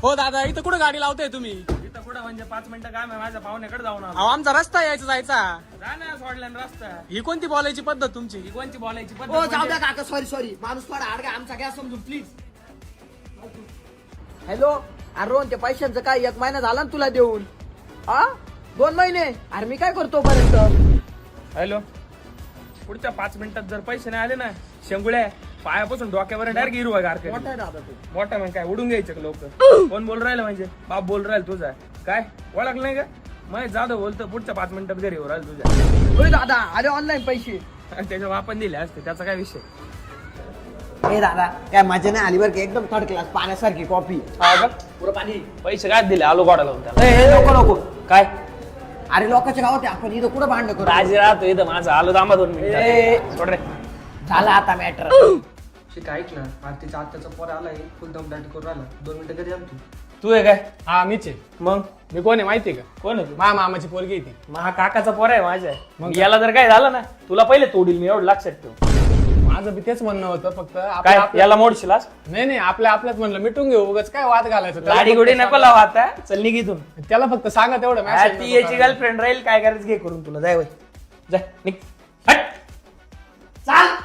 हो दादा, इथं कुठं गाडी लावताय तुम्ही? इथं कुठं म्हणजे 5 मिनिटं काम आहे माझ्या पाहुण्याकडे जाऊन आलो. अहो, आमचा रस्ता यायचा जायचा. जा ना सोडला ना रस्ता. ही कोणती बोलायची पद्धत तुमची? ही कोणची बोलायची पद्धत हो जाऊ म्हणजे? द्या काका, सॉरी माणूस थोडा आडगा, आमचा गॅस समजून प्लीज. हॅलो, अरे रोहन, ते पैशांचं काय 1 महिना झाला ना तुला देऊन? 2 महिने? अरे मी काय करतो पर्यंत? हॅलो, पुढच्या 5 मिनिटात जर पैसे नाही आले ना, शेंगुळ्या पायापासून डोक्यावर डायरेक्ट हिरवा गार मोठा आहे दादा तू. मोठा मग काय उडून घ्यायचं लोक. कोण बोल राहिलं म्हणजे? बाप बोल राहिल तुझा. काय ओळख नाही का? मग जाधव बोलतो पुढच्या 5 मिनिटात घरी येऊ राहिल तुझ्या. होय दादा, आले ऑनलाईन पैसे. त्याच्या बापान दिले असते, त्याचा काय विषय. हे दादा, काय मजा नाही आली बरं का, एकदम थर्ड क्लास पाण्यासारखी कॉफी. हा बघ, पुरं पाणी. पैसे काय दिले आलो गोडा लावून त्याला. हे नको काय अरे लोकांच्या गावात आहे, आपण इथं कुठं भांडण करू? राजी राहतो इथं माझं. आलो दामा 2 मिनिटं. सोड रे. झाला आता मॅटर. शिक ऐक ना, आरतीचा आत्याचा पोर आलाय, फुल दमदाटी करून राहिला. 2 मिनिटं घरी आमची. तू आहे काय? हा, मीच आहे. मग मी कोण आहे माहितीये का? कोण आहे तू? माझ्या मामाची पोरगी आहे ती. महा काकाचा पोर आहे माझ्या. मग याला जर काय झालं ना, तुला पहिले तोडील मी, एवढं लक्षात ठेव. माझं बी तेच म्हणणं होतं, फक्त काय आपल्या याला मोडशील आज? नाही आपल्याच म्हणलं मिटून घेऊ, उगाच काय वाद घालायचं. त्याला गाडी फक्त गुडी नको सांगा- लावा आता. चल निघ इथून. त्याला फक्त सांगा तेवढं हा, message ती नको याची करायला. गर्लफ्रेंड राहील, काय करायचं घे करून तुला. जाय वय, जाय निघ. हट. चाल.